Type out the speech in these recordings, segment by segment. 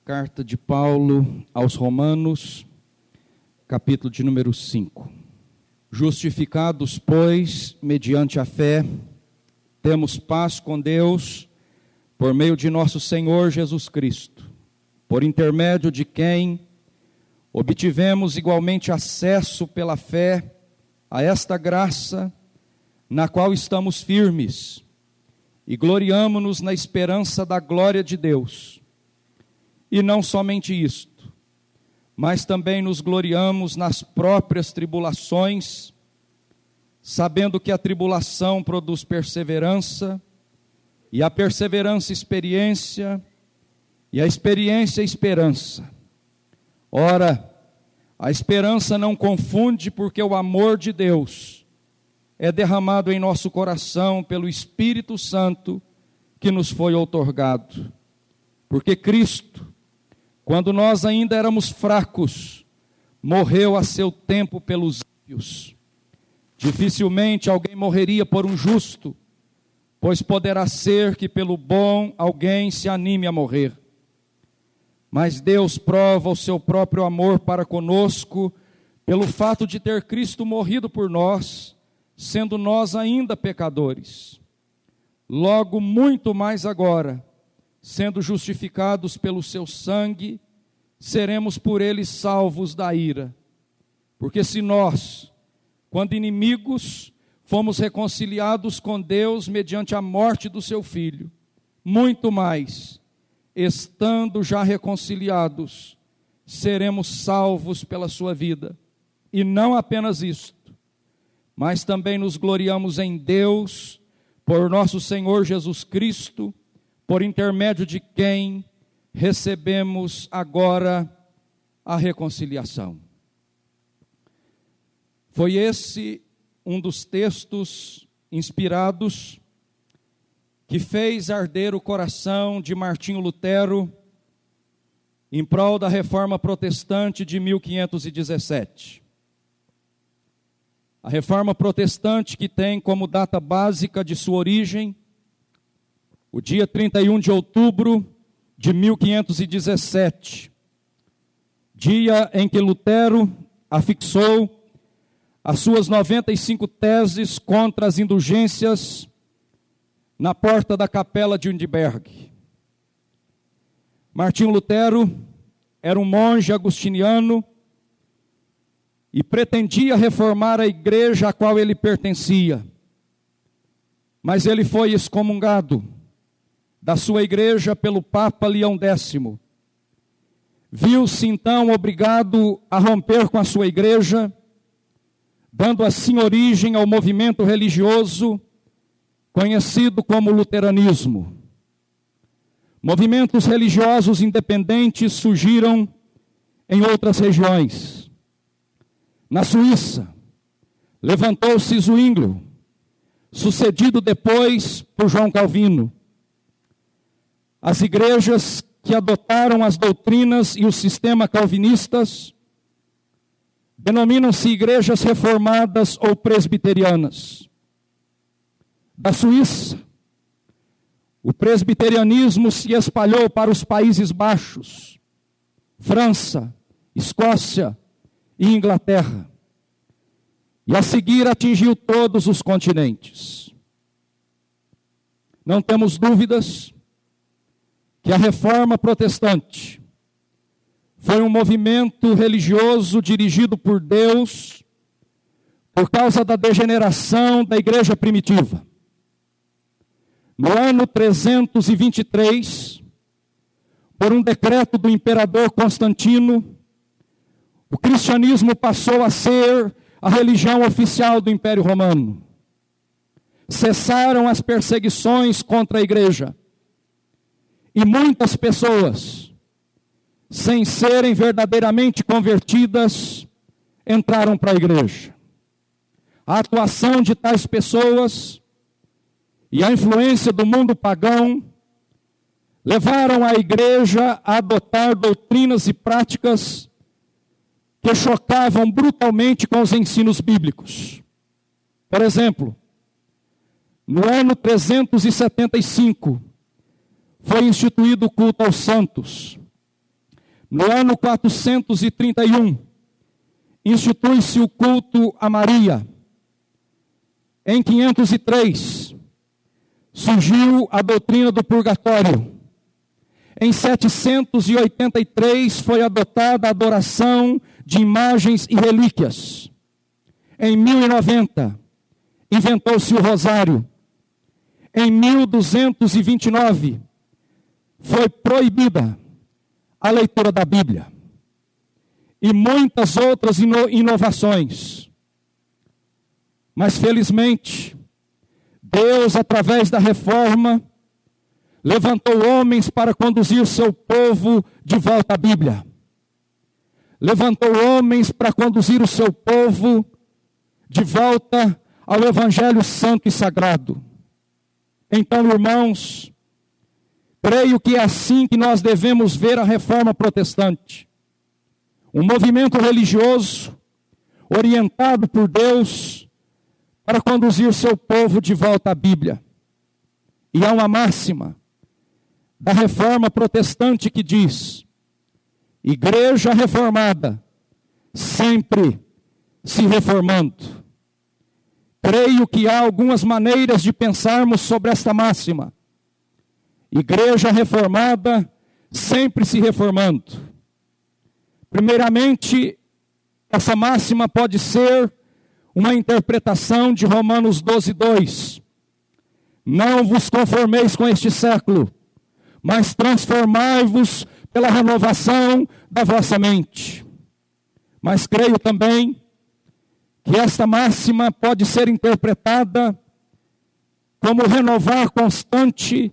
Carta de Paulo aos Romanos, capítulo de número 5. Justificados, pois, mediante a fé, temos paz com Deus, por meio de nosso Senhor Jesus Cristo, por intermédio de quem obtivemos igualmente acesso pela fé a esta graça, na qual estamos firmes, e gloriamo-nos na esperança da glória de Deus. E não somente isto, mas também nos gloriamos nas próprias tribulações, sabendo que a tribulação produz perseverança, e a perseverança experiência, e a experiência esperança. Ora, a esperança não confunde, porque o amor de Deus é derramado em nosso coração pelo Espírito Santo que nos foi outorgado. Porque Cristo, quando nós ainda éramos fracos, morreu a seu tempo pelos ímpios. Dificilmente alguém morreria por um justo, pois poderá ser que pelo bom alguém se anime a morrer. Mas Deus prova o seu próprio amor para conosco, pelo fato de ter Cristo morrido por nós, sendo nós ainda pecadores. Logo, muito mais agora, sendo justificados pelo seu sangue, seremos por ele salvos da ira. Porque se nós, quando inimigos, fomos reconciliados com Deus mediante a morte do seu Filho, muito mais, estando já reconciliados, seremos salvos pela sua vida. E não apenas isto, mas também nos gloriamos em Deus, por nosso Senhor Jesus Cristo, por intermédio de quem recebemos agora a reconciliação. Foi esse um dos textos inspirados que fez arder o coração de Martinho Lutero em prol da Reforma Protestante de 1517. A Reforma Protestante, que tem como data básica de sua origem o dia 31 de outubro de 1517, dia em que Lutero afixou as suas 95 teses contra as indulgências na porta da capela de Wittenberg. Martinho Lutero era um monge agostiniano e pretendia reformar a igreja a qual ele pertencia. Mas ele foi excomungado da sua igreja pelo Papa Leão X. Viu-se então obrigado a romper com a sua igreja, dando assim origem ao movimento religioso conhecido como luteranismo. Movimentos religiosos independentes surgiram em outras regiões. Na Suíça, levantou-se Zwinglio, sucedido depois por João Calvino. As igrejas que adotaram as doutrinas e o sistema calvinistas denominam-se igrejas reformadas ou presbiterianas. Da Suíça, o presbiterianismo se espalhou para os Países Baixos, França, Escócia e Inglaterra, e a seguir atingiu todos os continentes. Não temos dúvidas que a Reforma Protestante foi um movimento religioso dirigido por Deus por causa da degeneração da igreja primitiva. No ano 323, por um decreto do imperador Constantino, o cristianismo passou a ser a religião oficial do Império Romano. Cessaram as perseguições contra a igreja. E muitas pessoas, sem serem verdadeiramente convertidas, entraram para a igreja. A atuação de tais pessoas e a influência do mundo pagão levaram a igreja a adotar doutrinas e práticas que chocavam brutalmente com os ensinos bíblicos. Por exemplo, no ano 375, foi instituído o culto aos santos. No ano 431, institui-se o culto a Maria. Em 503, surgiu a doutrina do purgatório. Em 783, foi adotada a adoração de imagens e relíquias. Em 1090, inventou-se o rosário. Em 1229, foi proibida a leitura da Bíblia. E muitas outras inovações. Mas felizmente, Deus, através da reforma, levantou homens para conduzir o seu povo de volta à Bíblia. Levantou homens para conduzir o seu povo de volta ao Evangelho Santo e Sagrado. Então, irmãos, creio que é assim que nós devemos ver a reforma protestante. Um movimento religioso, orientado por Deus, para conduzir o seu povo de volta à Bíblia. E há uma máxima da reforma protestante que diz: igreja reformada, sempre se reformando. Creio que há algumas maneiras de pensarmos sobre esta máxima. Igreja reformada, sempre se reformando. Primeiramente, essa máxima pode ser uma interpretação de Romanos 12:2. Não vos conformeis com este século, mas transformai-vos pela renovação da vossa mente. Mas creio também que esta máxima pode ser interpretada como renovar constante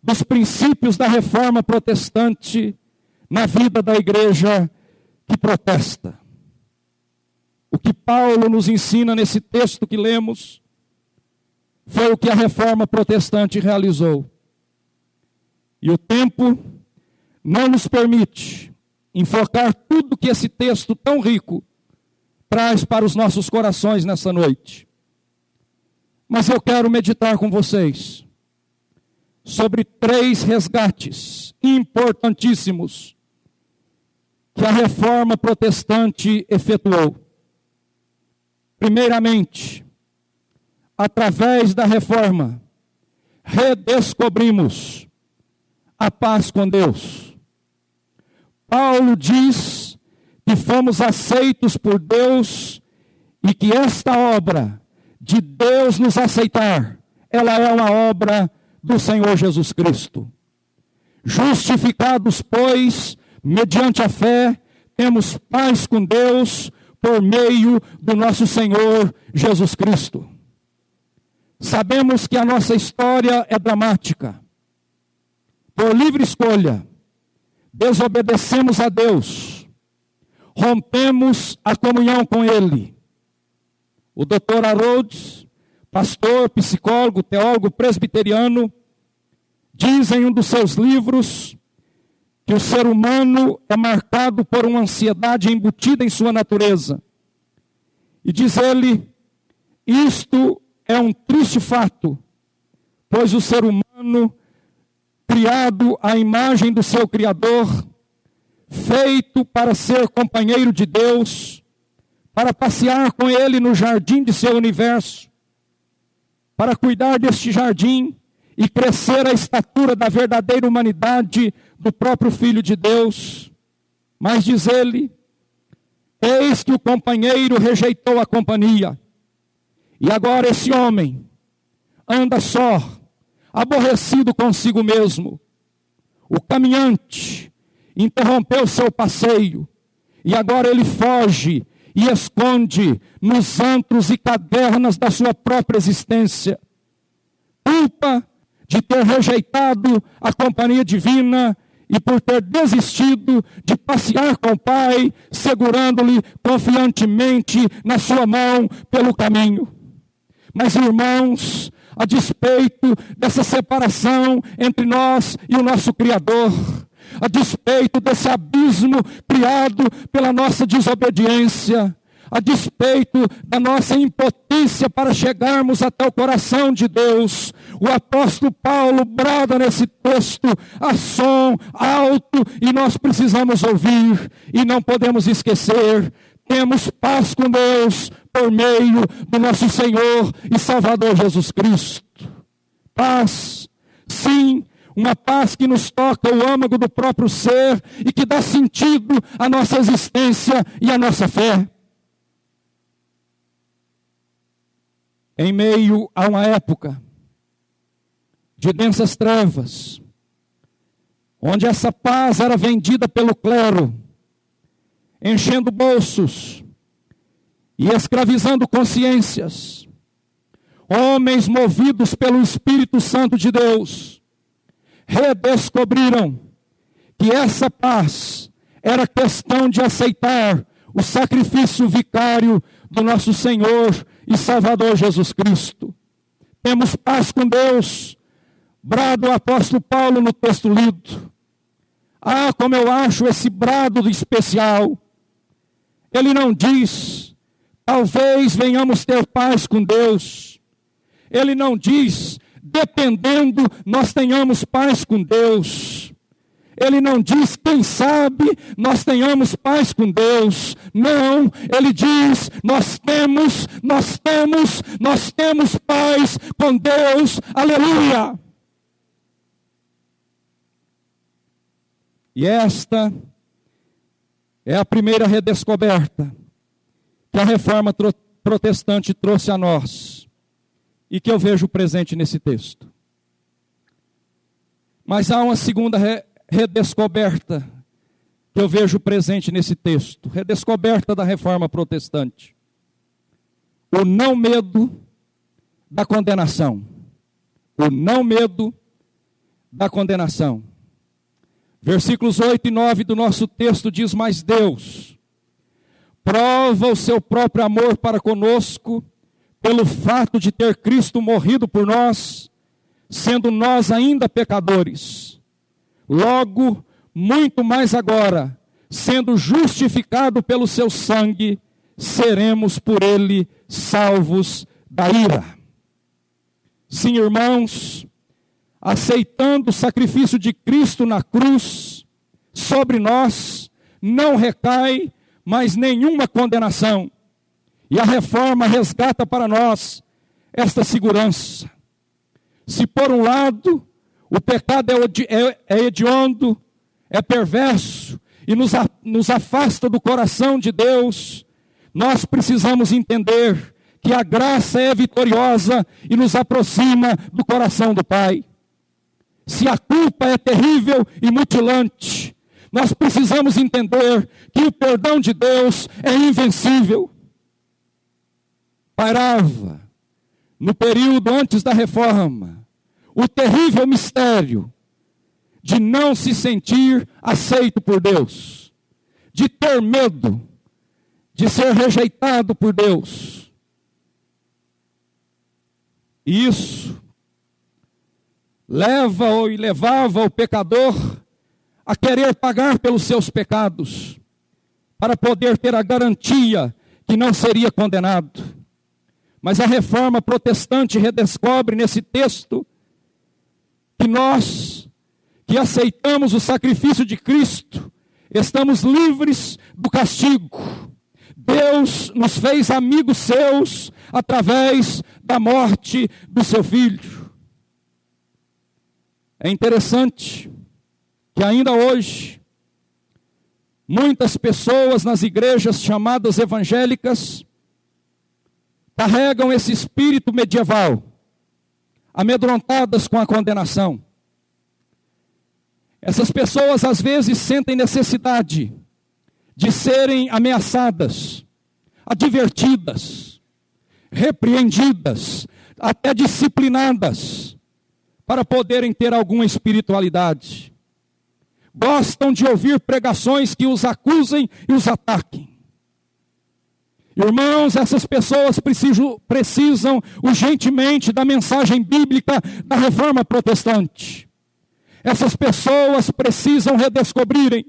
dos princípios da reforma protestante na vida da igreja que protesta. O que Paulo nos ensina nesse texto que lemos foi o que a reforma protestante realizou. E o tempo não nos permite enfocar tudo que esse texto tão rico traz para os nossos corações nessa noite. Mas eu quero meditar com vocês sobre 3 resgates importantíssimos que a reforma protestante efetuou. Primeiramente, através da reforma, redescobrimos a paz com Deus. Paulo diz que fomos aceitos por Deus e que esta obra de Deus nos aceitar, ela é uma obra do Senhor Jesus Cristo. Justificados, pois, mediante a fé, temos paz com Deus por meio do nosso Senhor Jesus Cristo. Sabemos que a nossa história é dramática. Por livre escolha, desobedecemos a Deus, rompemos a comunhão com Ele. O Dr. Rhodes, pastor, psicólogo, teólogo presbiteriano, diz em um dos seus livros que o ser humano é marcado por uma ansiedade embutida em sua natureza. E diz ele, isto é um triste fato, pois o ser humano, criado à imagem do seu Criador, feito para ser companheiro de Deus, para passear com Ele no jardim de seu universo, para cuidar deste jardim e crescer à estatura da verdadeira humanidade do próprio Filho de Deus. Mas diz ele, eis que o companheiro rejeitou a companhia, e agora esse homem anda só, aborrecido consigo mesmo. O caminhante interrompeu seu passeio, e agora ele foge e esconde nos antros e cavernas da sua própria existência. Culpa de ter rejeitado a companhia divina e por ter desistido de passear com o Pai, segurando-lhe confiantemente na sua mão pelo caminho. Mas, irmãos, a despeito dessa separação entre nós e o nosso Criador, a despeito desse abismo criado pela nossa desobediência, a despeito da nossa impotência para chegarmos até o coração de Deus, o apóstolo Paulo brada nesse texto a som alto, e nós precisamos ouvir, e não podemos esquecer: temos paz com Deus por meio do nosso Senhor e Salvador Jesus Cristo. Paz, sim, uma paz que nos toca o âmago do próprio ser e que dá sentido à nossa existência e à nossa fé. Em meio a uma época de densas trevas, onde essa paz era vendida pelo clero, enchendo bolsos e escravizando consciências, homens movidos pelo Espírito Santo de Deus redescobriram que essa paz era questão de aceitar o sacrifício vicário do nosso Senhor e Salvador Jesus Cristo. Temos paz com Deus, brada o apóstolo Paulo no texto lido. Ah, como eu acho esse brado especial. Ele não diz: talvez venhamos ter paz com Deus. Ele não diz: dependendo, nós tenhamos paz com Deus. Ele não diz: quem sabe nós tenhamos paz com Deus. Não, ele diz: nós temos paz com Deus. Aleluia! E esta é a primeira redescoberta que a reforma protestante trouxe a nós e que eu vejo presente nesse texto. Mas há uma segunda redescoberta que eu vejo presente nesse texto, redescoberta da reforma protestante: o não medo da condenação. O não medo da condenação. Versículos 8 e 9 do nosso texto diz: mas Deus prova o seu próprio amor para conosco pelo fato de ter Cristo morrido por nós, sendo nós ainda pecadores. Logo, muito mais agora, sendo justificado pelo seu sangue, seremos por ele salvos da ira. Sim, irmãos, aceitando o sacrifício de Cristo na cruz, sobre nós não recai mais nenhuma condenação. E a reforma resgata para nós esta segurança. Se por um lado o pecado é hediondo, é perverso e nos afasta do coração de Deus, nós precisamos entender que a graça é vitoriosa e nos aproxima do coração do Pai. Se a culpa é terrível e mutilante, nós precisamos entender que o perdão de Deus é invencível. Pairava, no período antes da reforma, o terrível mistério de não se sentir aceito por Deus, de ter medo de ser rejeitado por Deus. E isso levava o pecador a querer pagar pelos seus pecados, para poder ter a garantia que não seria condenado. Mas a reforma protestante redescobre nesse texto que nós, que aceitamos o sacrifício de Cristo, estamos livres do castigo. Deus nos fez amigos seus através da morte do seu Filho. É interessante que ainda hoje, muitas pessoas nas igrejas chamadas evangélicas carregam esse espírito medieval, amedrontadas com a condenação. Essas pessoas às vezes sentem necessidade de serem ameaçadas, advertidas, repreendidas, até disciplinadas, para poderem ter alguma espiritualidade. Gostam de ouvir pregações que os acusem e os ataquem. Irmãos, essas pessoas precisam urgentemente da mensagem bíblica da reforma protestante. Essas pessoas precisam redescobrirem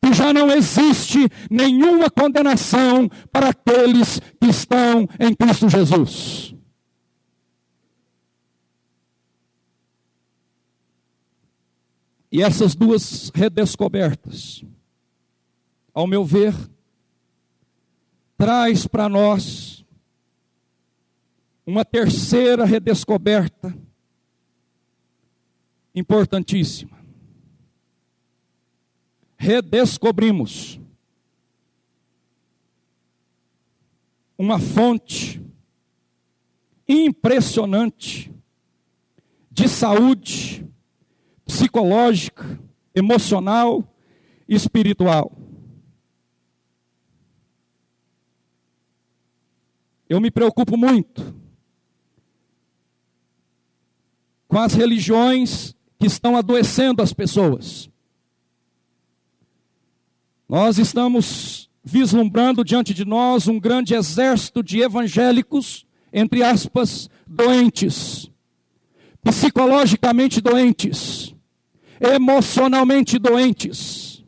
que já não existe nenhuma condenação para aqueles que estão em Cristo Jesus. E essas duas redescobertas, ao meu ver, traz para nós uma terceira redescoberta importantíssima. Redescobrimos uma fonte impressionante de saúde psicológica, emocional e espiritual. Eu me preocupo muito com as religiões que estão adoecendo as pessoas. Nós estamos vislumbrando diante de nós um grande exército de evangélicos, entre aspas, doentes, psicologicamente doentes, emocionalmente doentes.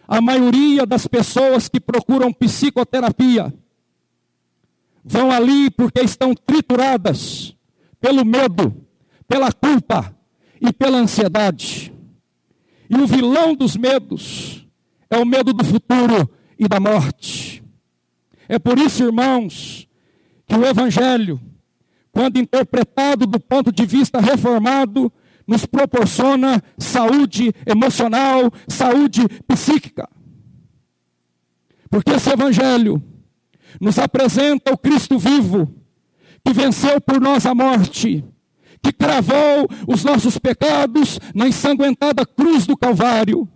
A maioria das pessoas que procuram psicoterapia vão ali porque estão trituradas pelo medo, pela culpa e pela ansiedade. E o vilão dos medos é o medo do futuro e da morte. É por isso, irmãos, que o Evangelho, quando interpretado do ponto de vista reformado, nos proporciona saúde emocional, saúde psíquica. Porque esse Evangelho nos apresenta o Cristo vivo, que venceu por nós a morte, que cravou os nossos pecados na ensanguentada cruz do Calvário.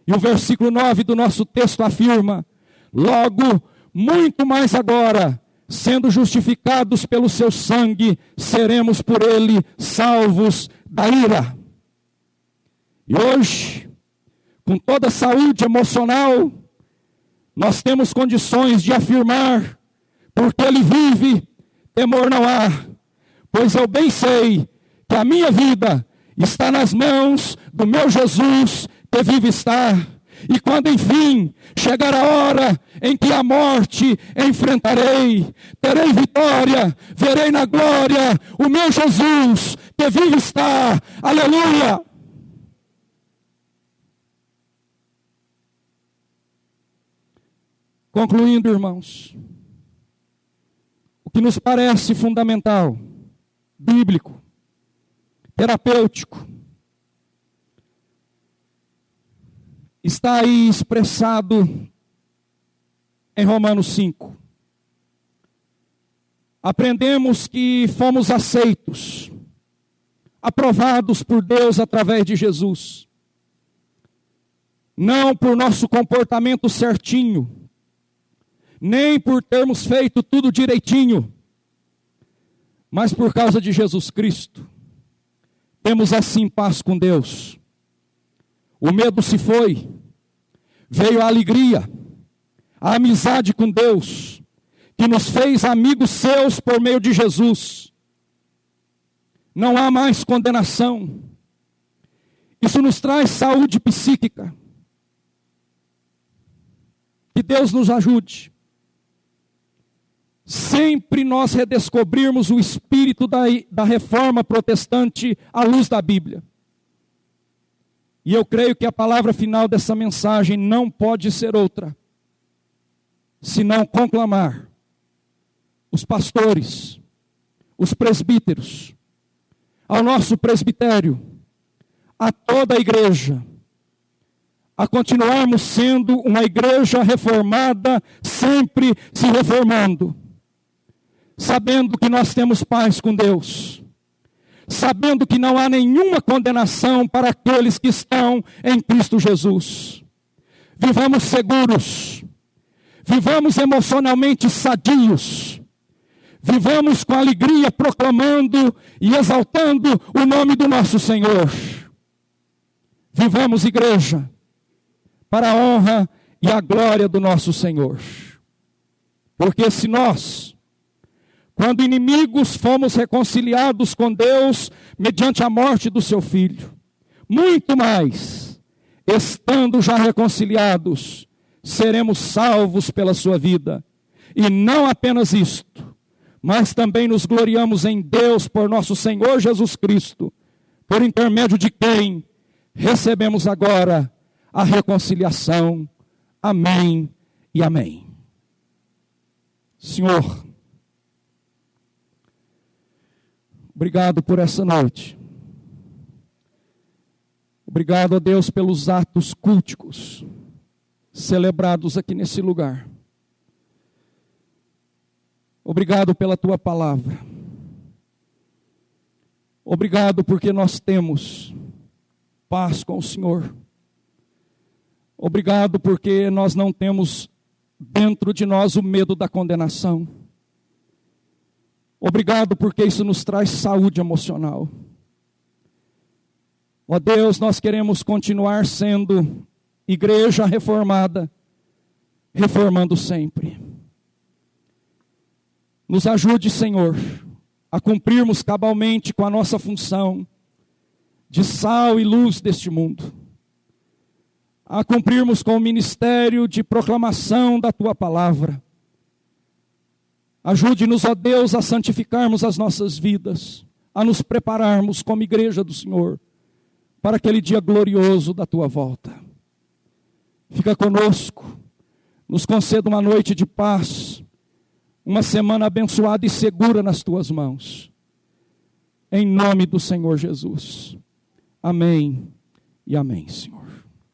E o versículo 9 do nosso texto afirma: logo, muito mais agora, sendo justificados pelo seu sangue, seremos por ele salvos da ira. E hoje, com toda a saúde emocional, nós temos condições de afirmar: porque ele vive, temor não há. Pois eu bem sei que a minha vida está nas mãos do meu Jesus, que vive está. E quando enfim chegar a hora em que a morte enfrentarei, terei vitória, verei na glória o meu Jesus, que vive está. Aleluia! Concluindo, irmãos, o que nos parece fundamental, bíblico, terapêutico, está aí expressado em Romanos 5. Aprendemos que fomos aceitos, aprovados por Deus através de Jesus. Não por nosso comportamento certinho, nem por termos feito tudo direitinho, mas por causa de Jesus Cristo. Temos assim paz com Deus. O medo se foi, veio a alegria, a amizade com Deus, que nos fez amigos seus por meio de Jesus. Não há mais condenação. Isso nos traz saúde psíquica. Que Deus nos ajude. Sempre nós redescobrirmos o espírito da reforma protestante à luz da Bíblia. E eu creio que a palavra final dessa mensagem não pode ser outra, senão conclamar os pastores, os presbíteros, ao nosso presbitério, a toda a igreja, a continuarmos sendo uma igreja reformada, sempre se reformando, sabendo que nós temos paz com Deus, sabendo que não há nenhuma condenação para aqueles que estão em Cristo Jesus. Vivamos seguros, vivamos emocionalmente sadios, vivamos com alegria proclamando e exaltando o nome do nosso Senhor. Vivamos, igreja, para a honra e a glória do nosso Senhor. Porque se nós, quando inimigos, fomos reconciliados com Deus mediante a morte do seu Filho, muito mais, estando já reconciliados, seremos salvos pela sua vida. E não apenas isto, mas também nos gloriamos em Deus por nosso Senhor Jesus Cristo, por intermédio de quem recebemos agora a reconciliação. Amém e amém. Senhor, obrigado por essa noite. Obrigado a Deus pelos atos culticos celebrados aqui nesse lugar. Obrigado pela tua palavra. Obrigado porque nós temos paz com o Senhor. Obrigado porque nós não temos dentro de nós o medo da condenação. Obrigado porque isso nos traz saúde emocional. Ó Deus, nós queremos continuar sendo igreja reformada, reformando sempre. Nos ajude, Senhor, a cumprirmos cabalmente com a nossa função de sal e luz deste mundo, a cumprirmos com o ministério de proclamação da Tua palavra. Ajude-nos, ó Deus, a santificarmos as nossas vidas, a nos prepararmos como igreja do Senhor, para aquele dia glorioso da Tua volta. Fica conosco, nos conceda uma noite de paz, uma semana abençoada e segura nas Tuas mãos. Em nome do Senhor Jesus. Amém e amém, Senhor.